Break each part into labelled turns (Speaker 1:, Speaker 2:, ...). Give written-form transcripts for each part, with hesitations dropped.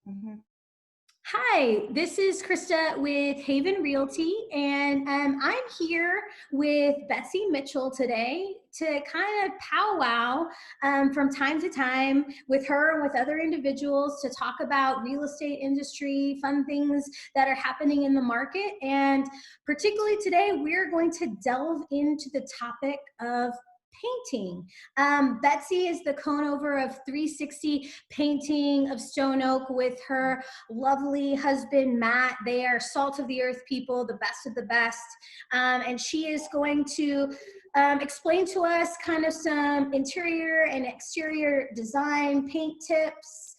Speaker 1: Mhm.
Speaker 2: Hi, this is Krista with Haven Realty, and I'm here with Betsy Mitchell today to kind of powwow from time to time with her and with other individuals to talk about real estate industry, fun things that are happening in the market. And particularly today, we're going to delve into the topic of painting. Betsy is the Conover of 360 Painting of Stone Oak with her lovely husband, Matt. They are salt of the earth people, the best of the best. And she is going to explain to us kind of some interior and exterior design, paint tips,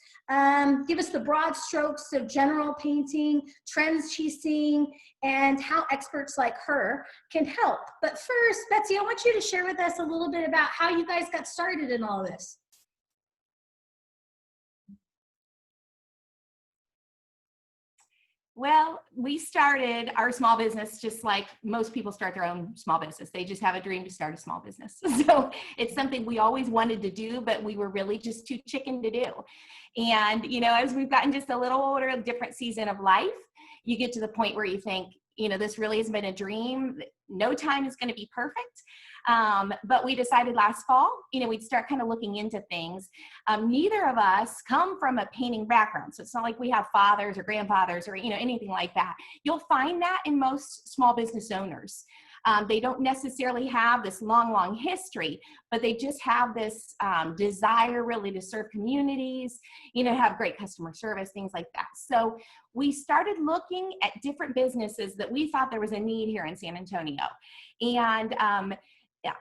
Speaker 2: give us the broad strokes of general painting, trends she's seeing, and how experts like her can help. But first, Betsy, I want you to share with us a little bit about how you guys got started in all this.
Speaker 1: Well, we started our small business just like most people start their own small business. They just have a dream to start a small business. So it's something we always wanted to do, but we were really just too chicken to do. And, as we've gotten just a little older, a different season of life, you get to the point where you think, this really has been a dream. No time is going to be perfect. But we decided last fall, we'd start kind of looking into things. Neither of us come from a painting background. So it's not like we have fathers or grandfathers or, anything like that. You'll find that in most small business owners. They don't necessarily have this long history, but they just have this desire really to serve communities, have great customer service, things like that. So we started looking at different businesses that we thought there was a need here in San Antonio. And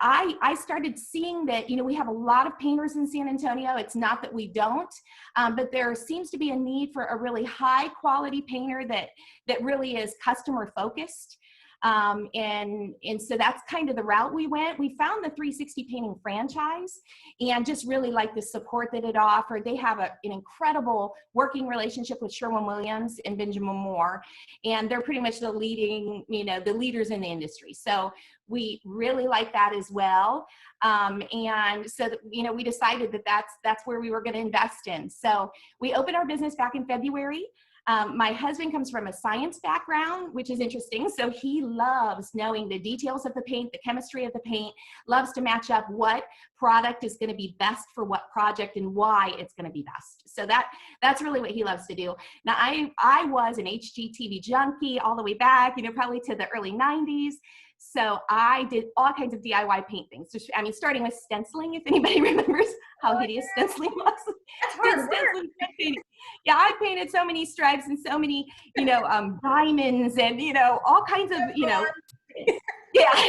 Speaker 1: I started seeing that, we have a lot of painters in San Antonio. It's not that we don't, but there seems to be a need for a really high quality painter that really is customer focused. And so that's kind of the route we went. We found the 360 Painting franchise and just really like the support that it offered. They have an incredible working relationship with Sherwin-Williams and Benjamin Moore, and they're pretty much the leading, the leaders in the industry. So we really like that as well. And so, we decided that that's where we were going to invest in. So we opened our business back in February. My husband comes from a science background, which is interesting. So he loves knowing the details of the paint, the chemistry of the paint, loves to match up what product is going to be best for what project and why it's going to be best. So that's really what he loves to do. Now, I was an HGTV junkie all the way back, probably to the early 90s. So I did all kinds of DIY paint things. Just, starting with stenciling, if anybody remembers how hideous stenciling was.
Speaker 2: That's hard work.
Speaker 1: Yeah, I painted so many stripes and so many, diamonds and, all kinds of, yeah,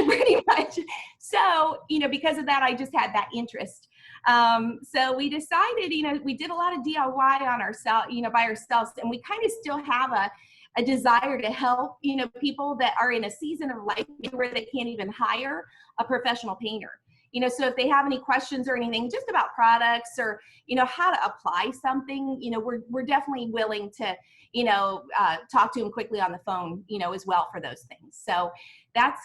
Speaker 1: pretty much. So, because of that, I just had that interest. So we decided, we did a lot of DIY on ourselves, by ourselves, and we kind of still have a desire to help, people that are in a season of life where they can't even hire a professional painter. So if they have any questions or anything just about products or, how to apply something, we're definitely willing to, talk to them quickly on the phone, as well for those things. So that's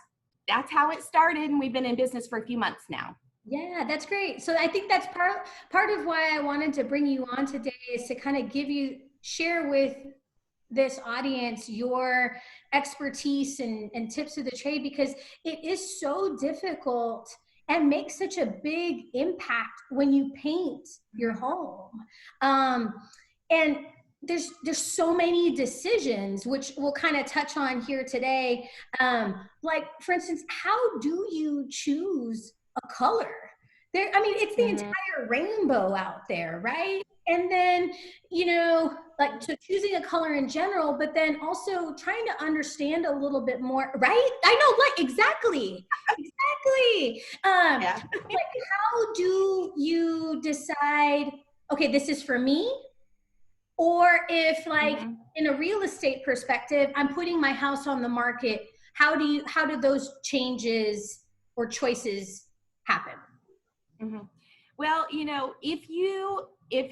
Speaker 1: how it started. And we've been in business for a few months now.
Speaker 2: Yeah, that's great. So I think that's part of why I wanted to bring you on today is to kind of share with this audience your expertise and tips of the trade, because it is so difficult and makes such a big impact when you paint your home. And there's so many decisions, which we'll kind of touch on here today. Like, for instance, how do you choose a color? It's the entire rainbow out there, right? And then, so choosing a color in general, but then also trying to understand a little bit more, right? I know, like, exactly.
Speaker 1: Yeah.
Speaker 2: Like, how do you decide, okay, this is for me? Or if, like, in a real estate perspective, I'm putting my house on the market, how do those changes or choices happen?
Speaker 1: Mm-hmm. Well, if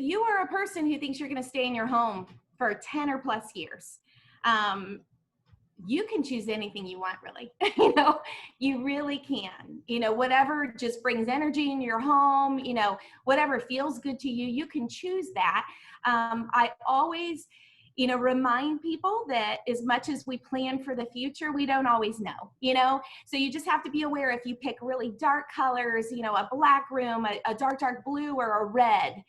Speaker 1: you are a person who thinks you're going to stay in your home for 10 or plus years, you can choose anything you want, really. You know, you really can. You know, whatever just brings energy in your home, you know, whatever feels good to you, you can choose that. I always, you know, remind people that as much as we plan for the future, we don't always know, you know? So you just have to be aware if you pick really dark colors, you know, a black room, a dark, dark blue, or a red.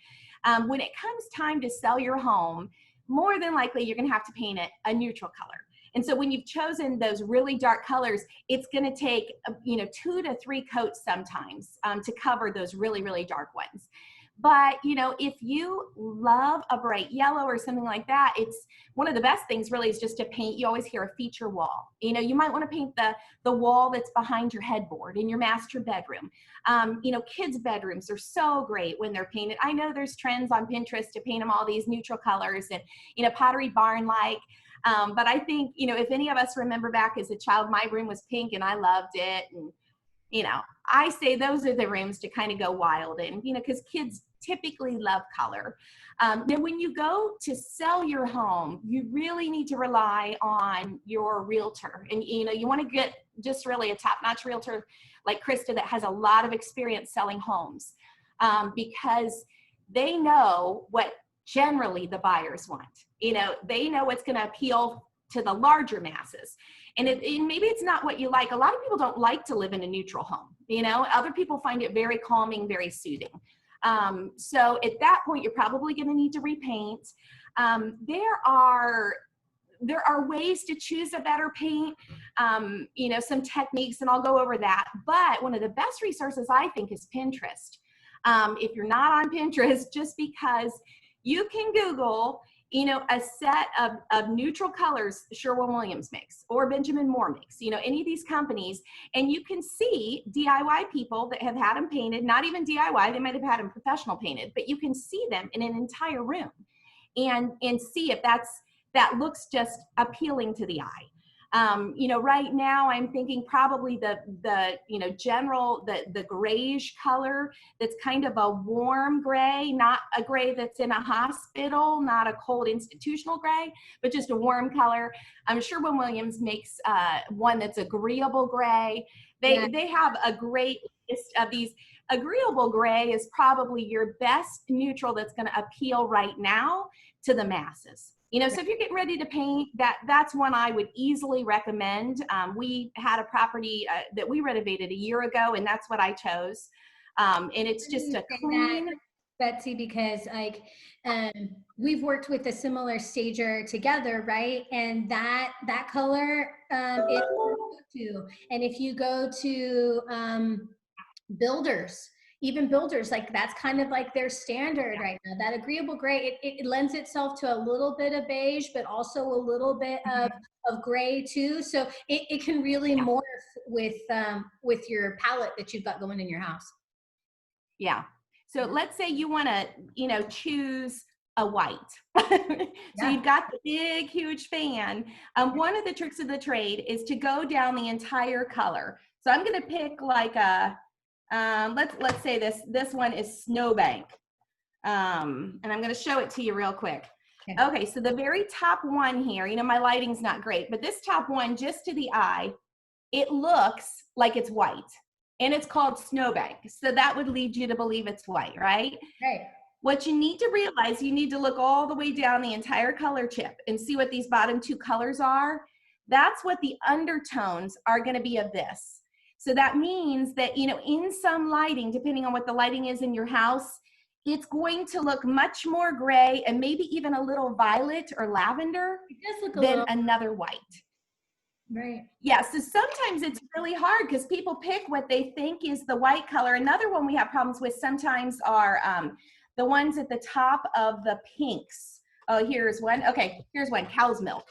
Speaker 1: When it comes time to sell your home, more than likely you're going to have to paint it a neutral color. And so when you've chosen those really dark colors, it's going to take, you know, 2 to 3 coats sometimes to cover those really, really dark ones. But, you know, if you love a bright yellow or something like that, it's one of the best things really is just to paint. You always hear a feature wall. You know, you might want to paint the wall that's behind your headboard in your master bedroom. You know, kids' bedrooms are so great when they're painted. I know there's trends on Pinterest to paint them all these neutral colors and, you know, Pottery Barn-like. But I think, you know, if any of us remember back as a child, my room was pink and I loved it. And, you know, I say those are the rooms to kind of go wild in, you know, because kids typically love color. Then when you go to sell your home, you really need to rely on your realtor. And, you know, you want to get just really a top-notch realtor like Krista that has a lot of experience selling homes because they know what generally the buyers want. You know, they know what's going to appeal to the larger masses. And maybe it's not what you like. A lot of people don't like to live in a neutral home. You know, other people find it very calming, very soothing. So at that point, you're probably going to need to repaint. There are ways to choose a better paint, you know, some techniques, and I'll go over that. But one of the best resources I think is Pinterest. If you're not on Pinterest, just because you can Google, you know, a set of neutral colors Sherwin-Williams makes or Benjamin Moore makes, you know, any of these companies, and you can see DIY people that have had them painted, not even DIY, they might have had them professional painted, but you can see them in an entire room and see if that looks just appealing to the eye. You know, right now I'm thinking probably the you know, general, the grayish color that's kind of a warm gray, not a gray that's in a hospital, not a cold institutional gray, but just a warm color. I'm sure Sherwin-Williams makes one that's agreeable gray. They have a great list of these. Agreeable gray is probably your best neutral that's going to appeal right now to the masses. You know, so if you're getting ready to paint, that's one I would easily recommend. We had a property that we renovated a year ago, and that's what I chose. And it's just a clean.
Speaker 2: Betsy, because like we've worked with a similar stager together, right? And that color is too. And if you go to builders, even builders, like that's kind of like their standard right now. That agreeable gray, it lends itself to a little bit of beige, but also a little bit of gray too. So it can really morph with your palette that you've got going in your house.
Speaker 1: Yeah. So let's say you want to, you know, choose a white. So you've got the big, huge fan. One of the tricks of the trade is to go down the entire color. So I'm going to pick like a, let's say this one is Snowbank. And I'm going to show it to you real quick. Okay, so the very top one here, you know, my lighting's not great, but this top one, just to the eye, it looks like it's white. And it's called Snowbank. So that would lead you to believe it's white, right?
Speaker 2: Right.
Speaker 1: What you need to realize, you need to look all the way down the entire color chip and see what these bottom two colors are. That's what the undertones are going to be of this. So that means that, you know, in some lighting, depending on what the lighting is in your house, it's going to look much more gray and maybe even a little violet or lavender than another white.
Speaker 2: Right.
Speaker 1: Yeah, so sometimes it's really hard because people pick what they think is the white color. Another one we have problems with sometimes are the ones at the top of the pinks. Oh, here's one. Okay, here's one, cow's milk.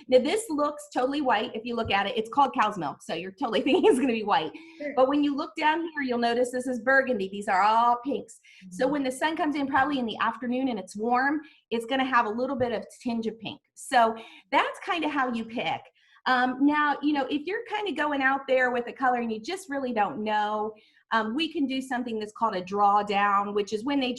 Speaker 1: Now this looks totally white if you look at it. It's called cow's milk, so you're totally thinking it's gonna be white. Sure. But when you look down here, you'll notice this is burgundy. These are all pinks. So when the sun comes in probably in the afternoon and it's warm, it's gonna have a little bit of tinge of pink. So that's kind of how you pick. Now, you know, if you're kind of going out there with a color and you just really don't know, we can do something that's called a drawdown, which is when they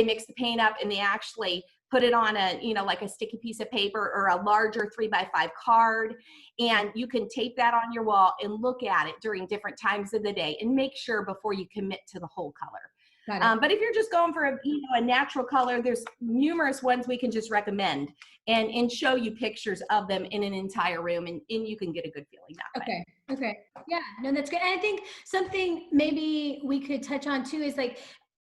Speaker 1: mix the paint up and they actually put it on a, like a sticky piece of paper or a larger 3x5 card. And you can tape that on your wall and look at it during different times of the day and make sure before you commit to the whole color.
Speaker 2: Got it.
Speaker 1: But if you're just going for a natural color, there's numerous ones we can just recommend and show you pictures of them in an entire room, and you can get a good feeling that way.
Speaker 2: Okay. Yeah, no, that's good. And I think something maybe we could touch on too is like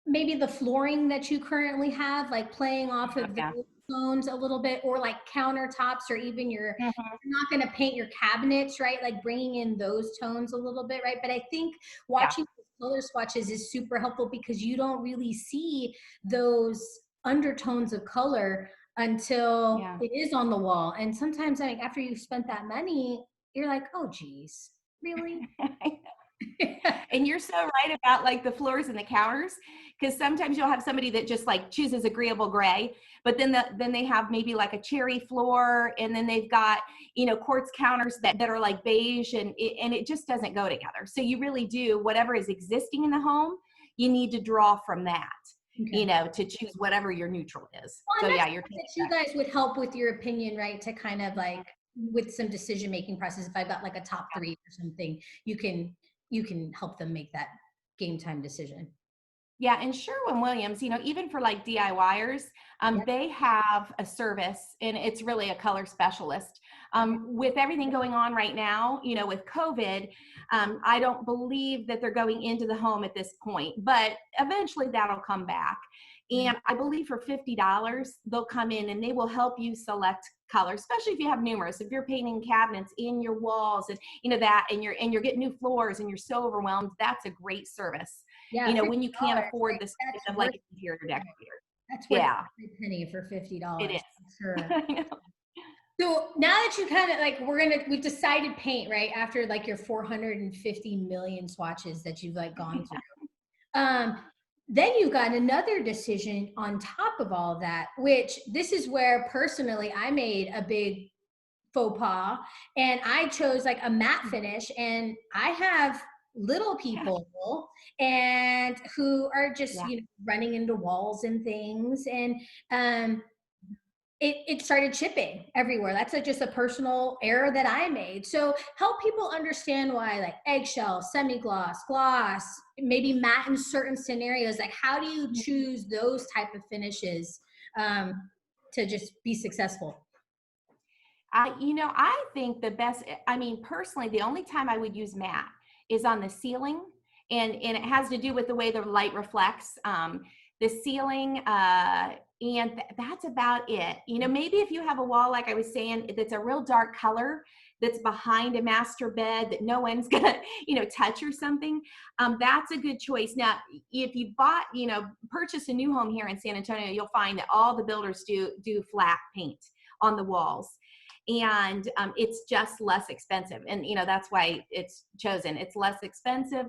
Speaker 2: maybe the flooring that you currently have, like playing off of those tones a little bit, or like countertops, or even you're not going to paint your cabinets, right? Like bringing in those tones a little bit, right? But I think watching color swatches is super helpful because you don't really see those undertones of color until it is on the wall. And sometimes, like, after you've spent that money, you're like, oh geez, really?
Speaker 1: And you're so right about like the floors and the counters, because sometimes you'll have somebody that just like chooses agreeable gray, but then they have maybe like a cherry floor, and then they've got, quartz counters that are like beige, and it just doesn't go together. So you really do, whatever is existing in the home, you need to draw from that, to choose whatever your neutral is.
Speaker 2: Well, so yeah, you guys would help with your opinion, right? To kind of like with some decision-making process. If I've got like a top 3 or something, you can help them make that game time decision.
Speaker 1: Yeah, and Sherwin-Williams, even for like DIYers, they have a service, and it's really a color specialist. With everything going on right now, with COVID, I don't believe that they're going into the home at this point, but eventually that'll come back. And I believe for $50, they'll come in and they will help you select colors, especially if you have numerous. If you're painting cabinets in your walls, and and you're getting new floors and you're so overwhelmed, that's a great service.
Speaker 2: Yeah,
Speaker 1: when you can't afford this of like an interior decorator.
Speaker 2: That's worth every penny for $50.
Speaker 1: It is.
Speaker 2: Sure. I know. So now that you kind of like, we've decided paint, right? After like your 450 million swatches that you've like gone through. Then you got another decision on top of all of that, which this is where personally I made a big faux pas, and I chose like a matte finish, and I have little people and who are just running into walls and things, and it started chipping everywhere. That's just a personal error that I made. So help people understand why, like eggshell, semi-gloss, gloss, maybe matte in certain scenarios. Like, how do you choose those type of finishes to just be successful?
Speaker 1: I think the best, personally, the only time I would use matte is on the ceiling, and it has to do with the way the light reflects. The ceiling, and that's about it. Maybe if you have a wall, like I was saying, that's a real dark color that's behind a master bed that no one's gonna, touch or something, that's a good choice. Now, if you purchase a new home here in San Antonio, you'll find that all the builders do flat paint on the walls. And it's just less expensive. And, that's why it's chosen. It's less expensive.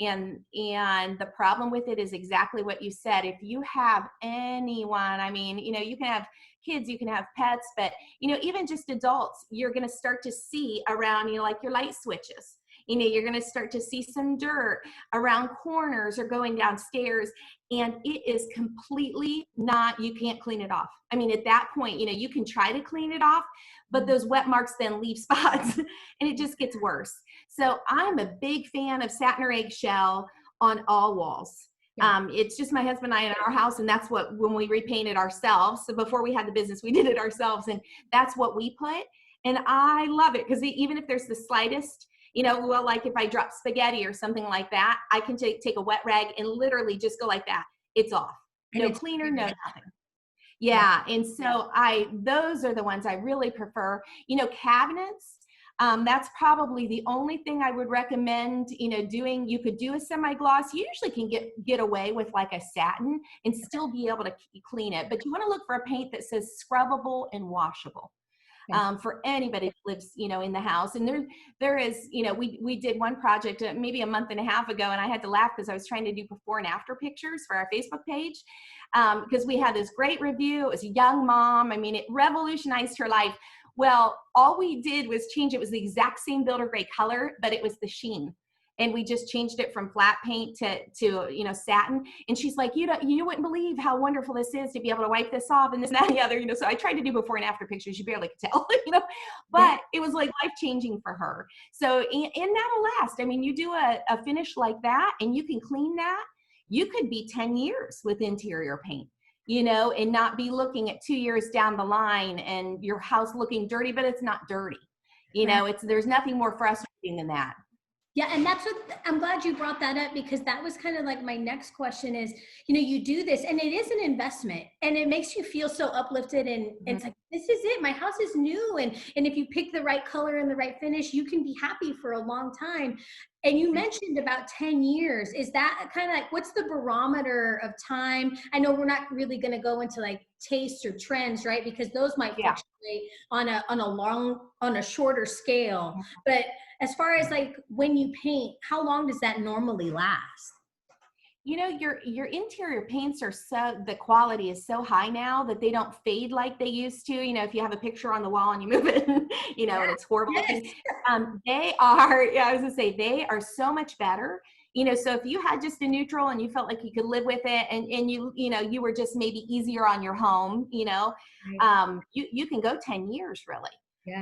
Speaker 1: And the problem with it is exactly what you said. If you have anyone, you can have kids, you can have pets, but, even just adults, you're going to start to see around, like your light switches. You're going to start to see some dirt around corners or going downstairs, and it is completely you can't clean it off. At that point, you can try to clean it off, but those wet marks then leave spots and it just gets worse. So I'm a big fan of satin or eggshell on all walls. Yeah. It's just my husband and I in our house, and that's when we repainted ourselves. So before we had the business, we did it ourselves, and that's what we put. And I love it because even if there's the slightest, like if I drop spaghetti or something like that, I can take a wet rag and literally just go like that. It's off. No cleaner, no nothing. Yeah. And so those are the ones I really prefer. Cabinets, that's probably the only thing I would recommend, doing. You could do a semi-gloss. You usually can get away with like a satin and still be able to clean it. But you want to look for a paint that says scrubbable and washable. For anybody that lives, in the house. And there is, we did one project maybe a month and a half ago, and I had to laugh because I was trying to do before and after pictures for our Facebook page, because we had this great review. It was a young mom. It revolutionized her life. Well, all we did was change. It was the exact same builder gray color, but it was the sheen. and we just changed it from flat paint to you know, satin. And she's like, you wouldn't believe how wonderful this is to be able to wipe this off and this and that and the other, you know. So I tried to do before and after pictures. You barely could tell, you know, but it was like life changing for her. So, and that'll last. I mean, you do a finish like that and you can clean that. You could be 10 years with interior paint, you know, and not be looking at 2 years down the line and your house looking dirty, but it's not dirty. You know, there's nothing more frustrating than that.
Speaker 2: Yeah, and that's what, I'm glad you brought that up, because that was kind of like my next question is, you know, you do this and it is an investment and it makes you feel so uplifted, and it's like, this is it, my house is new, and if you pick the right color and the right finish, you can be happy for a long time. And you mentioned about 10 years. Is that kind of like, what's the barometer of time? I know we're not really going to go into like tastes or trends, right? Because those might fluctuate on a shorter scale. But as far as like when you paint, how long does that normally last?
Speaker 1: You know, your interior paints are the quality is so high now that they don't fade like they used to. You know, if you have a picture on the wall and you move it, you know, and it's horrible looking. They are, I was gonna say, they are so much better. You know, so if you had just a neutral and you felt like you could live with it, and you know, you were just maybe easier on your home, you know, you can go 10 years really.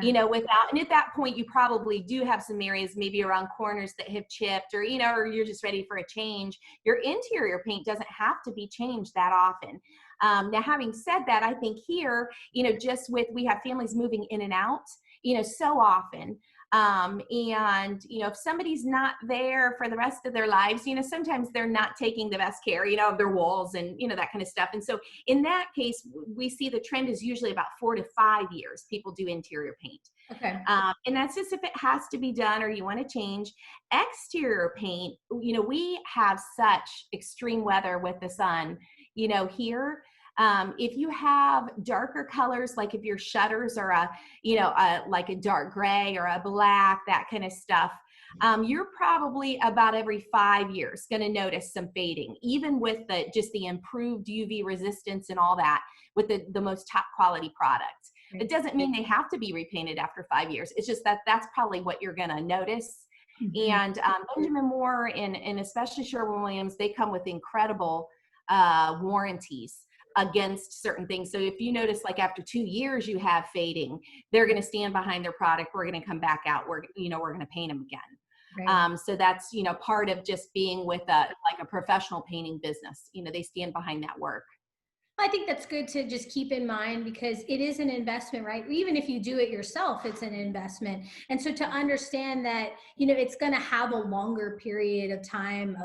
Speaker 1: You know, without, and at that point you probably do have some areas maybe around corners that have chipped, or, you know, or you're just ready for a change. Your interior paint doesn't have to be changed that often. Now, having said that, I think here, you know, just we have families moving in and out, you know, so often. And, you know, if somebody's not there for the rest of their lives, you know, sometimes they're not taking the best care, you know, of their walls and, you know, that kind of stuff. And so in that case, we see the trend is usually about 4 to 5 years people do interior paint. And that's just if it has to be done or you want to change. Exterior paint, you know, we have such extreme weather with the sun, you know, here. If you have darker colors, like if your shutters are like a dark gray or a black, that kind of stuff, you're probably about every 5 years going to notice some fading, even with just the improved UV resistance and all that, with the most top quality products. It doesn't mean they have to be repainted after 5 years. It's just that's probably what you're going to notice. And Benjamin Moore and especially Sherwin-Williams, they come with incredible warranties against certain things. So if you notice, like after 2 years you have fading, they're going to stand behind their product. We're going to come back out. We're going to paint them again. So that's, you know, part of just being with a professional painting business. You know, they stand behind that work.
Speaker 2: I think that's good to just keep in mind, because it is an investment, right? Even if you do it yourself, it's an investment. And so to understand that, you know, it's going to have a longer period of time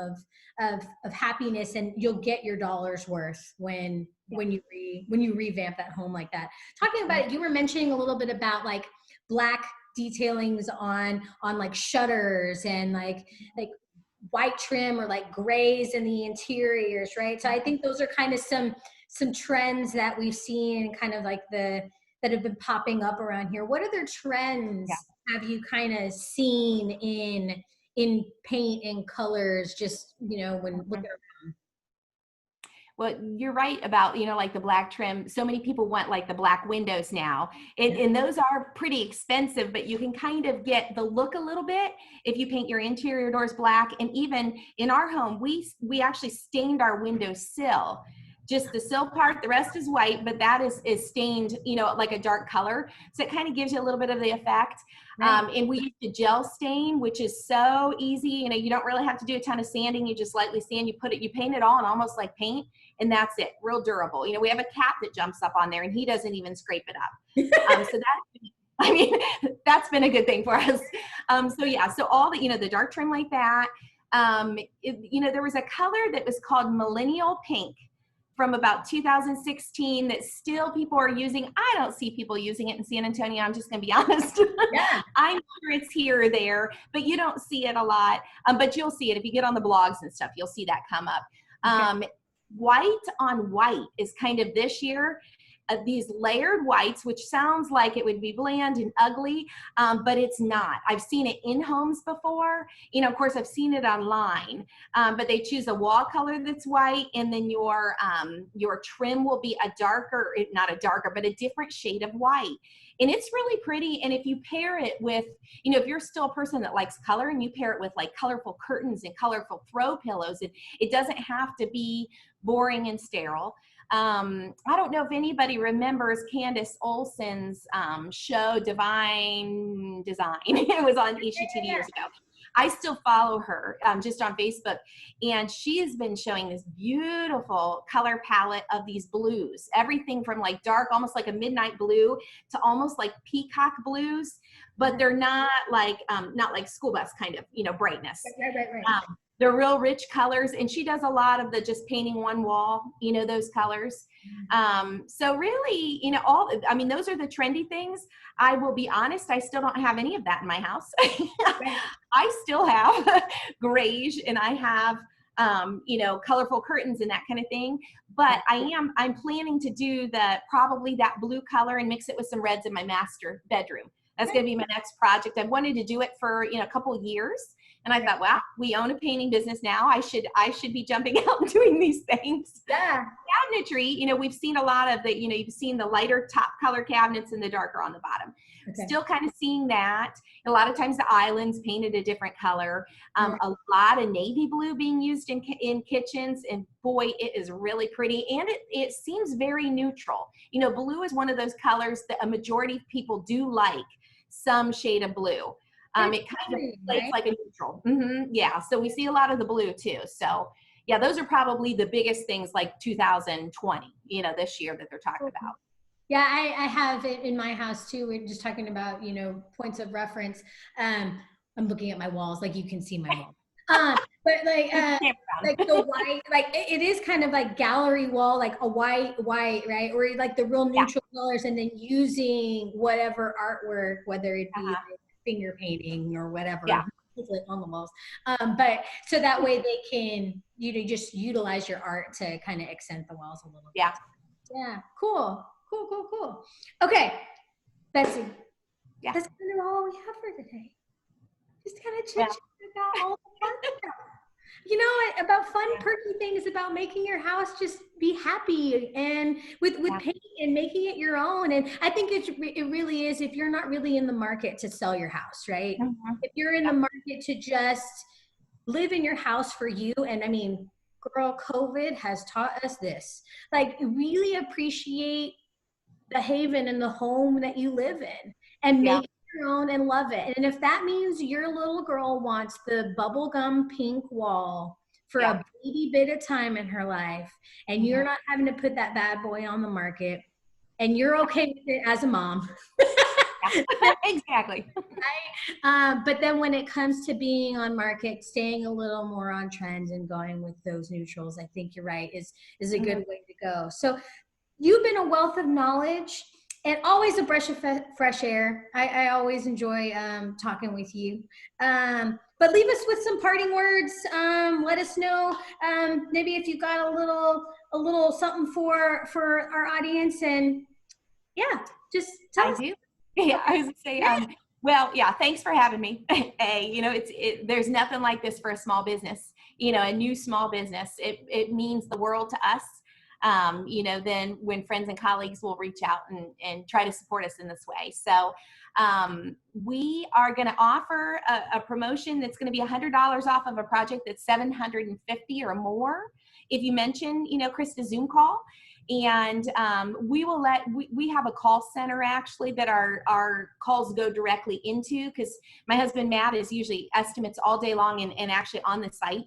Speaker 2: of happiness, and you'll get your dollar's worth when you revamp that home like that. Talking about it, you were mentioning a little bit about like black detailings on like shutters and like white trim or like grays in the interiors, right? So I think those are kind of some trends that we've seen, kind of like that have been popping up around here. What other trends have you kind of seen in paint and colors, just, you know, when looking around?
Speaker 1: Well, you're right about, you know, like the black trim. So many people want like the black windows now, and those are pretty expensive, but you can kind of get the look a little bit if you paint your interior doors black. And even in our home, we actually stained our window sill. Just the sill part, the rest is white, but that is stained, you know, like a dark color. So it kind of gives you a little bit of the effect. And we use the gel stain, which is so easy. You know, you don't really have to do a ton of sanding. You just lightly sand, you paint it on almost like paint, and that's it. Real durable. You know, we have a cat that jumps up on there and he doesn't even scrape it up. So that's been a good thing for us. So all the, you know, the dark trim like that. You know, there was a color that was called millennial pink from about 2016 that still people are using. I don't see people using it in San Antonio. I'm just going to be honest. I'm sure it's here or there, but you don't see it a lot. But you'll see it if you get on the blogs and stuff. You'll see that come up. White on white is kind of this year. these layered whites, which sounds like it would be bland and ugly, but it's not. I've seen it in homes before. Of course, I've seen it online, but they choose a wall color that's white, and then your trim will be a darker, not a darker, but a different shade of white. And it's really pretty. And if you pair it with, if you're still a person that likes color and you pair it with like colorful curtains and colorful throw pillows, it doesn't have to be boring and sterile. I don't know if anybody remembers Candace Olsen's show, Divine Design. It was on HGTV years ago. I still follow her just on Facebook, and she has been showing this beautiful color palette of these blues, everything from like dark, almost like a midnight blue, to almost like peacock blues, but they're not like school bus kind of, brightness.
Speaker 2: Right.
Speaker 1: They're real rich colors, and she does a lot of the just painting one wall, those colors. So really, those are the trendy things. I will be honest, I still don't have any of that in my house. I still have grayish, and I have, colorful curtains and that kind of thing. But I'm planning to do probably that blue color and mix it with some reds in my master bedroom. That's going to be my next project. I've wanted to do it for, a couple of years. And I thought, wow, we own a painting business now. I should be jumping out and doing these things.
Speaker 2: Yeah.
Speaker 1: Cabinetry, we've seen a lot of the, you've seen the lighter top color cabinets and the darker on the bottom. Okay. Still kind of seeing that. A lot of times the islands painted a different color. A lot of navy blue being used in kitchens. And boy, it is really pretty. And it seems very neutral. Blue is one of those colors that a majority of people do like some shade of blue. It kind of plays like a neutral. Yeah, so we see a lot of the blue too. So yeah, those are probably the biggest things like 2020, this year that they're talking about.
Speaker 2: Yeah, I have it in my house too. We're just talking about, points of reference. I'm looking at my walls, like you can see my walls. But like the white, like it is kind of like gallery wall, like a white, right? Or like the real neutral colors, and then using whatever artwork, whether it be finger painting or whatever on the walls. But so that way they can, just utilize your art to kind of accent the walls a little bit. Yeah. Cool. Okay, Betsy. Yeah. That's kind of all we have for today. Just kind of chit chat about all the fun stuff. About fun, perky things, about making your house just be happy, and with paint and making it your own. And I think it really is, if you're not really in the market to sell your house, right? If you're in the market to just live in your house for you, and I mean, girl, COVID has taught us this, like really appreciate the haven and the home that you live in, and make your own and love it. And if that means your little girl wants the bubblegum pink wall for a baby bit of time in her life, and you're not having to put that bad boy on the market, and you're okay with it as a mom.
Speaker 1: Exactly.
Speaker 2: But then when it comes to being on market, staying a little more on trend and going with those neutrals, I think you're right, is a good way to go. So you've been a wealth of knowledge and always a breath of fresh air. I always enjoy talking with you. But leave us with some parting words. Let us know maybe if you got a little something for our audience. And just tell us.
Speaker 1: Yeah, I was gonna say, well, thanks for having me. There's nothing like this for a small business, a new small business. It means the world to us. Then when friends and colleagues will reach out and try to support us in this way. So we are going to offer a promotion that's going to be $100 off of a project that's $750 or more if you mention, Krista's Zoom call. And we have a call center actually that our calls go directly into, because my husband Matt is usually estimates all day long and actually on the site,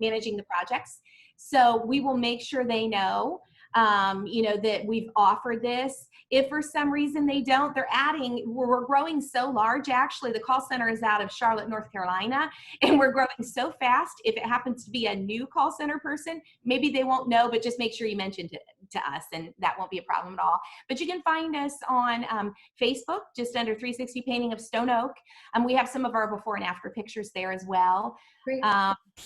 Speaker 1: managing the projects. So we will make sure they know, that we've offered this. If for some reason they don't, we're growing so large. Actually, the call center is out of Charlotte, North Carolina, and we're growing so fast. If it happens to be a new call center person, maybe they won't know, but just make sure you mention it to us, and that won't be a problem at all. But you can find us on Facebook, just under 360 Painting of Stone Oak. We have some of our before and after pictures there as well. Great. Let's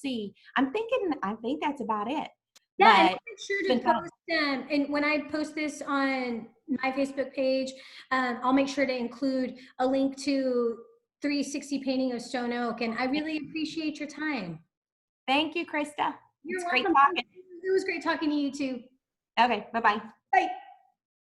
Speaker 1: see. I think that's about it.
Speaker 2: Yeah, and I'll
Speaker 1: but
Speaker 2: make sure
Speaker 1: it's
Speaker 2: to
Speaker 1: been fun.
Speaker 2: post and when I post this on my Facebook page, I'll make sure to include a link to 360 Painting of Stone Oak. And I really appreciate your time.
Speaker 1: Thank you, Krista.
Speaker 2: You're
Speaker 1: It's great
Speaker 2: welcome.
Speaker 1: talking.
Speaker 2: It was great talking to you too.
Speaker 1: Okay, bye-bye.
Speaker 2: Bye.